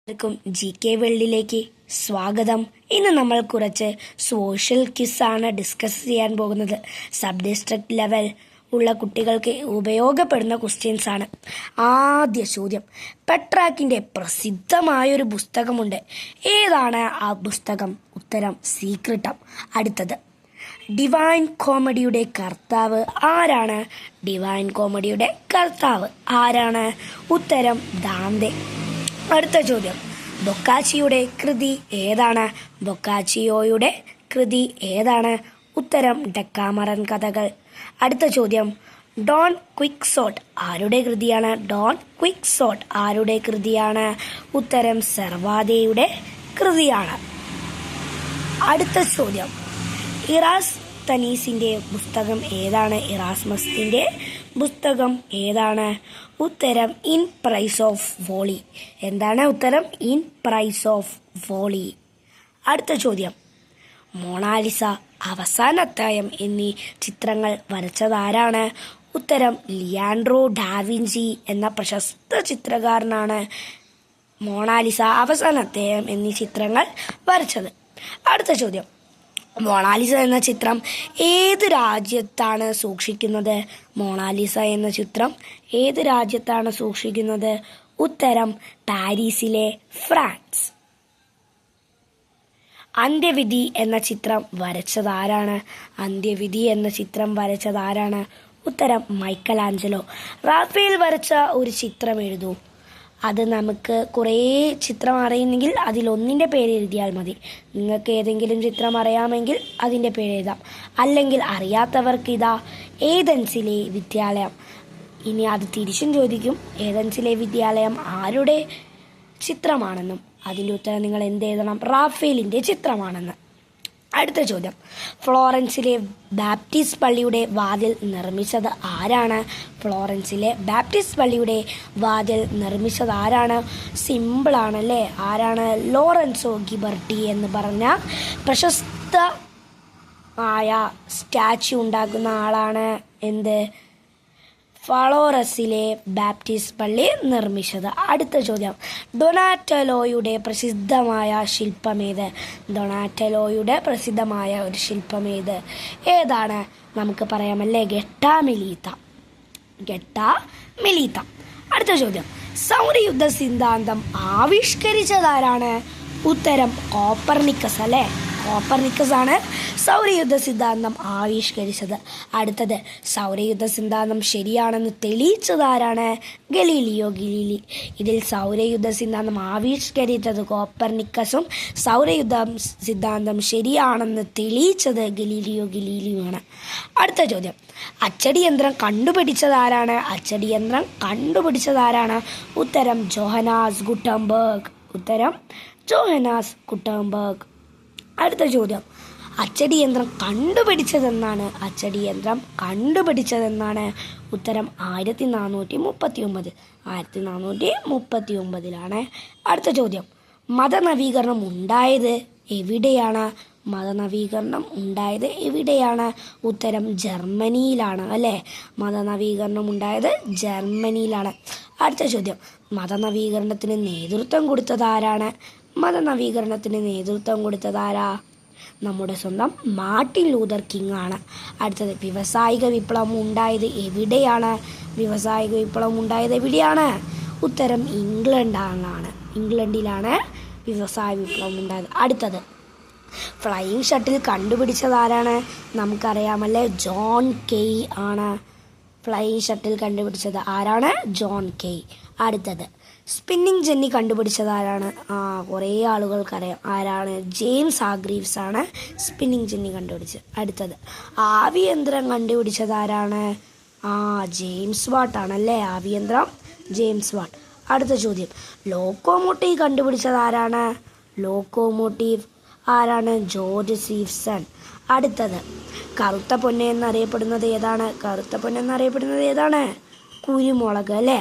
ക്കും GK വേൾഡിലേക്ക് സ്വാഗതം. ഇന്ന് നമ്മൾ കുറച്ച് സോഷ്യൽ ക്വിസ് ആണ് ഡിസ്കസ് ചെയ്യാൻ പോകുന്നത്. സബ് ഡിസ്ട്രിക്ട് ലെവൽ ഉള്ള കുട്ടികൾക്ക് ഉപയോഗപ്പെടുന്ന ക്വസ്റ്റ്യൻസ് ആണ്. ആദ്യ ചോദ്യം, പെട്രാക്കിന്റെ പ്രസിദ്ധമായൊരു പുസ്തകമുണ്ട്. ഏതാണ് ആ പുസ്തകം? ഉത്തരം സീക്രട്ടം. അടുത്തത്, ഡിവൈൻ കോമഡിയുടെ കർത്താവ് ആരാണ്? ഡിവൈൻ കോമഡിയുടെ കർത്താവ് ആരാണ്? ഉത്തരം ദാന്തെ. അടുത്ത ചോദ്യം, ബൊക്കാച്ചിയുടെ കൃതി ഏതാണ്? ബൊക്കാച്ചിയോയുടെ കൃതി ഏതാണ്? ഉത്തരം ഡെക്കാമറൻ കഥകൾ. അടുത്ത ചോദ്യം, ഡോൺ ക്വിക്സോട്ട് ആരുടെ കൃതിയാണ്? ഡോൺ ക്വിക്സോട്ട് ആരുടെ കൃതിയാണ്? ഉത്തരം സർവാദേയുടെ കൃതിയാണ്. അടുത്ത ചോദ്യം, ഇറാസ്തനീസിന്റെ പുസ്തകം ഏതാണ്? ഇറാസ്മസിന്റെ പുസ്തകം ഏതാണ്? ഉത്തരം ഇൻ പ്രൈസ് ഓഫ് വോളി. എന്താണ് ഉത്തരം? In praise of folly. അടുത്ത ചോദ്യം, മൊണാലിസ, അവസാന അധ്യായം എന്നീ ചിത്രങ്ങൾ വരച്ചതാരാണ്? ഉത്തരം ലിയാൻഡ്രോ ഡാവിഞ്ചി എന്ന പ്രശസ്ത ചിത്രകാരനാണ് മൊണാലിസ, അവസാന അധ്യായം എന്നീ ചിത്രങ്ങൾ വരച്ചത്. അടുത്ത ചോദ്യം, മൊണാലിസ എന്ന ചിത്രം ഏത് രാജ്യത്താണ് സൂക്ഷിക്കുന്നത്? മൊണാലിസ എന്ന ചിത്രം ഏത് രാജ്യത്താണ് സൂക്ഷിക്കുന്നത്? ഉത്തരം പാരീസിലെ ഫ്രാൻസ്. അന്ത്യവിധി എന്ന ചിത്രം വരച്ചതാരാണ്? അന്ത്യവിധി എന്ന ചിത്രം വരച്ചതാരാണ്? ഉത്തരം മൈക്കൽ ആഞ്ചലോ. റാഫേൽ വരച്ച ഒരു ചിത്രം എഴുതൂ. അത് നമുക്ക് കുറേ ചിത്രം അറിയുന്നെങ്കിൽ അതിലൊന്നിൻ്റെ പേര് എഴുതിയാൽ മതി. നിങ്ങൾക്ക് ഏതെങ്കിലും ചിത്രം അറിയാമെങ്കിൽ അതിൻ്റെ പേര് എഴുതാം. അല്ലെങ്കിൽ അറിയാത്തവർക്ക് ഇതാ ഏതൻസിലെ വിദ്യാലയം. ഇനി അത് തിരിച്ചും ചോദിക്കും, ഏതൻസിലെ വിദ്യാലയം ആരുടെ ചിത്രമാണെന്നും. അതിൻ്റെ ഉത്തരം നിങ്ങൾ എന്ത് എഴുതണം? റാഫേലിൻ്റെ ചിത്രമാണെന്ന്. അടുത്ത ചോദ്യം, ഫ്ലോറൻസിലെ ബാപ്റ്റിസ്റ്റ് പള്ളിയുടെ വാതിൽ നിർമ്മിച്ചത് ആരാണ്? ഫ്ലോറൻസിലെ ബാപ്റ്റിസ്റ്റ് പള്ളിയുടെ വാതിൽ നിർമ്മിച്ചത് ആരാണ്? സിമ്പിളാണല്ലേ. ആരാണ്? ലോറൻസോ ഗിബർട്ടി എന്ന് പറഞ്ഞ പ്രശസ്തമായ സ്റ്റാച്യു ഉണ്ടാക്കുന്ന ആളാണ് എന്ത്? ഫ്ലോറൻസിലെ ബാപ്റ്റിസ്റ്റ് പള്ളി നിർമ്മിച്ചത്. അടുത്ത ചോദ്യം, ഡൊണാറ്റലോയുടെ പ്രസിദ്ധമായ ശില്പമേത്? ഡൊണാറ്റലോയുടെ പ്രസിദ്ധമായ ഒരു ശില്പമേത്? ഏതാണ്? നമുക്ക് പറയാമല്ലേ, ഗെട്ടാ മെലീത്ത. ഗെട്ടാ മെലീത്ത. അടുത്ത ചോദ്യം, സൗരയുദ്ധ സിദ്ധാന്തം ആവിഷ്കരിച്ചതാരാണ്? ഉത്തരം കോപ്പർനിക്കസ് അല്ലേ. കോപ്പർനിക്കസ് ആണ് സൗരയുദ്ധ സിദ്ധാന്തം ആവിഷ്കരിച്ചത്. അടുത്തത്, സൗരയുദ്ധ സിദ്ധാന്തം ശരിയാണെന്ന് തെളിയിച്ചതാരാണ്? Galileo Galilei. ഇതിൽ സൗരയുദ്ധ സിദ്ധാന്തം ആവിഷ്കരിച്ചത് കോപ്പർനിക്കസും സൗരയുദ്ധ സിദ്ധാന്തം ശരിയാണെന്ന് തെളിയിച്ചത് ഗലീലിയോ ഗലീലിയുമാണ്. അടുത്ത ചോദ്യം, അച്ചടി യന്ത്രം കണ്ടുപിടിച്ചതാരാണ്? അച്ചടി യന്ത്രം കണ്ടുപിടിച്ചതാരാണ്? ഉത്തരം ജോഹനാസ് ഗുട്ടൻബർഗ്. ഉത്തരം ജോഹനാസ് ഗുട്ടൻബർഗ്. അടുത്ത ചോദ്യം, അച്ചടി യന്ത്രം കണ്ടുപിടിച്ചതെന്നാണ്? അച്ചടി യന്ത്രം കണ്ടുപിടിച്ചതെന്നാണ്? ഉത്തരം 1439. 1439. അടുത്ത ചോദ്യം, മതനവീകരണം ഉണ്ടായത് എവിടെയാണ്? മതനവീകരണം ഉണ്ടായത് എവിടെയാണ്? ഉത്തരം ജർമ്മനിയിലാണ് അല്ലേ. മതനവീകരണം ഉണ്ടായത് ജർമ്മനിയിലാണ്. അടുത്ത ചോദ്യം, മതനവീകരണത്തിന് നേതൃത്വം കൊടുത്തതാരാണ്? മതനവീകരണത്തിന് നേതൃത്വം കൊടുത്തതാരാ? നമ്മുടെ സ്വന്തം മാർട്ടിൻ ലൂതർ കിങ് ആണ്. അടുത്തത്, വ്യാവസായിക വിപ്ലവം ഉണ്ടായത് എവിടെയാണ്? വ്യാവസായിക വിപ്ലവം ഉണ്ടായത് എവിടെയാണ്? ഉത്തരം ഇംഗ്ലണ്ടിലാണ് വ്യവസായ വിപ്ലവം ഉണ്ടായത്. അടുത്തത്, ഫ്ലൈയിങ് ഷട്ടിൽ കണ്ടുപിടിച്ചതാരാണ്? നമുക്കറിയാമല്ലേ, ജോൺ കെയ് ആണ് ഫ്ലൈയിങ് ഷട്ടിൽ കണ്ടുപിടിച്ചത്. ആരാണ്? John Kay. അടുത്തത്, സ്പിന്നിങ് ജെന്നി കണ്ടുപിടിച്ചതാരാണ്? കുറേ ആളുകൾക്കറിയാം. ആരാണ്? ജെയിംസ് ഹാർഗ്രീവ്സ് ആണ് സ്പിന്നിങ് ജെന്നി കണ്ടുപിടിച്ചത്. അടുത്തത്, ആവിയന്ത്രം കണ്ടുപിടിച്ചതാരാണ്? ജെയിംസ് വാട്ട് ആണല്ലേ ആവിയന്ത്രം, ജെയിംസ് വാട്ട്. അടുത്ത ചോദ്യം, ലോക്കോമോട്ടീവ് കണ്ടുപിടിച്ചതാരാണ്? ലോക്കോമോട്ടീവ് ആരാണ്? George Stephenson. അടുത്തത്, കറുത്ത പൊന്ന് എന്നറിയപ്പെടുന്നത് ഏതാണ്? കറുത്ത പൊന്ന് എന്നറിയപ്പെടുന്നത് ഏതാണ്? കുരുമുളക് അല്ലേ.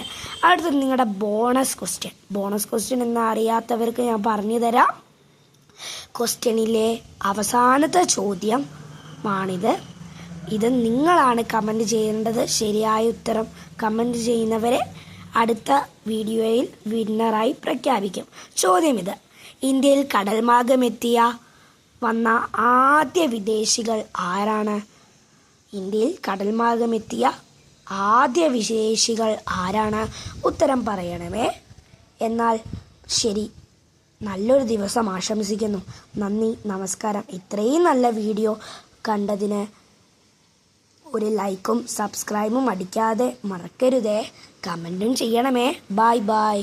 അടുത്തത്, നിങ്ങളുടെ ബോണസ് ക്വസ്റ്റ്യൻ എന്നറിയാത്തവർക്ക് ഞാൻ പറഞ്ഞു തരാം. ക്വസ്റ്റ്യനിലെ അവസാനത്തെ ചോദ്യമാണിത്. ഇത് നിങ്ങളാണ് കമൻറ്റ് ചെയ്യേണ്ടത്. ശരിയായ ഉത്തരം കമൻറ്റ് ചെയ്യുന്നവരെ അടുത്ത വീഡിയോയിൽ വിന്നറായി പ്രഖ്യാപിക്കും. ചോദ്യം ഇത്: ഇന്ത്യയിൽ കടൽ മാർഗമെത്തിയ വന്ന ആദ്യ വിദേശികൾ ആരാണ്? ഇന്ത്യയിൽ കടൽ മാർഗമെത്തിയ ആദ്യ വിദേശികൾ ആരാണ്? ഉത്തരം പറയണമേ. എന്നാൽ ശരി, നല്ലൊരു ദിവസം ആശംസിക്കുന്നു. നന്ദി, നമസ്കാരം. ഇത്രയും നല്ല വീഡിയോ കണ്ടതിന് ഒരു ലൈക്കും സബ്സ്ക്രൈബും അടിക്കാതെ മറക്കരുതേ. കമൻറ്റും ചെയ്യണമേ. Bye bye.